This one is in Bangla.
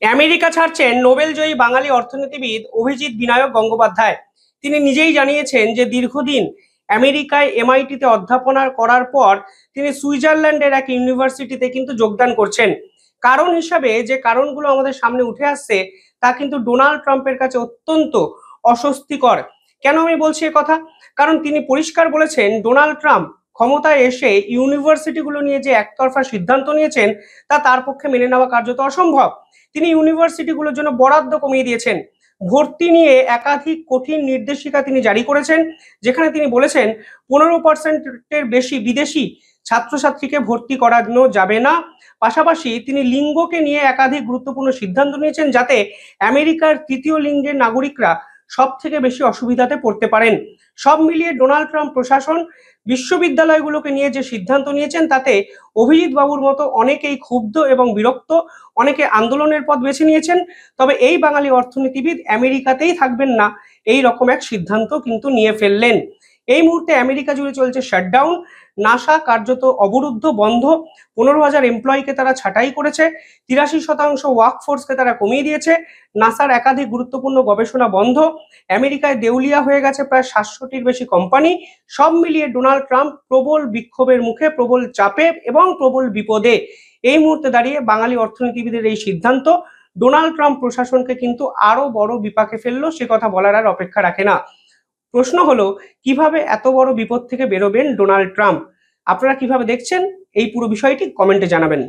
আমেরিকা ছাড়ছেন নোবেলজয়ী বাঙালি অর্থনীতিবিদ অভিজিৎ বিনায়ক গঙ্গোপাধ্যায়। তিনি নিজেই জানিয়েছেন যে দীর্ঘদিন আমেরিকায় এমআইটিতে অধ্যাপনা করার পর তিনি সুইজারল্যান্ডের এক ইউনিভার্সিটিতে কিন্তু যোগদান করছেন। কারণ হিসাবে যে কারণগুলো আমাদের সামনে উঠে আসছে তা কিন্তু ডোনাল্ড ট্রাম্পের কাছে অত্যন্ত অস্বস্তিকর। কেন আমি বলছি কথা? কারণ তিনি পরিষ্কার বলেছেন ডোনাল্ড ট্রাম্প ক্ষমতায় এসে ইউনিভার্সিটিগুলো নিয়ে যে একতরফা সিদ্ধান্ত নিয়েছেন তা তার পক্ষে মেনে নেওয়া কার্যত অসম্ভব। তিনি ইউনিভার্সিটিগুলোর জন্য বরাদ্দ কমিয়ে দিয়েছেন। ভর্তি নিয়ে একাধিক কঠিন নির্দেশিকা তিনি জারি করেছেন, যেখানে তিনি বলেছেন 15%-এর বেশি বিদেশি ছাত্রছাত্রীকে ভর্তি করানো যাবে না। পাশাপাশি তিনি লিঙ্গকে নিয়ে একাধিক গুরুত্বপূর্ণ সিদ্ধান্ত নিয়েছেন, যাতে আমেরিকার তৃতীয় লিঙ্গের নাগরিকরা সব থেকে বেশি অসুবিধাতে পড়তে পারেন। সব মিলিয়ে ডোনাল্ড ট্রাম্প প্রশাসন বিশ্ববিদ্যালয়গুলোকে নিয়ে যে সিদ্ধান্ত নিয়েছেন তাতে অভিজিৎ বাবুর মতো অনেকেই ক্ষুব্ধ এবং বিরক্ত, অনেকে আন্দোলনের পথ বেছে নিয়েছেন। তবে এই বাঙালি অর্থনীতিবিদ আমেরিকাতেই থাকবেন না, এই রকম এক সিদ্ধান্ত কিন্তু নিয়ে ফেললেন। এই মুহূর্তে আমেরিকা জুড়ে চলছে শাটডাউন। নাসা কার্যত অবরুদ্ধ, বন্ধ। 15,000 এমপ্লয়িকে তারা ছাঁটাই করেছে, 83% ওয়ার্কফোর্সকে তারা কমিয়ে দিয়েছে। নাসার একাধিক গুরুত্বপূর্ণ গবেষণা বন্ধ। আমেরিকায় দেউলিয়া হয়ে গেছে প্রায় 700টির বেশি কোম্পানি। সব মিলিয়ে ডোনাল্ড ট্রাম্প প্রবল বিক্ষোভের মুখে, প্রবল চাপে এবং প্রবল বিপদে। এই মুহূর্তে দাঁড়িয়ে বাঙালি অর্থনীতিবিদের এই সিদ্ধান্ত ডোনাল্ড ট্রাম্প প্রশাসনকে কিন্তু আরো বড় বিপাকে ফেললো, সে কথা বলার আর অপেক্ষা রাখে না। প্রশ্ন হলো, কিভাবে এত বড় বিপদ থেকে বেরোবেন ডোনাল্ড ট্রাম্প? আপনারা কিভাবে দেখছেন এই পুরো বিষয়টি কমেন্টে জানাবেন।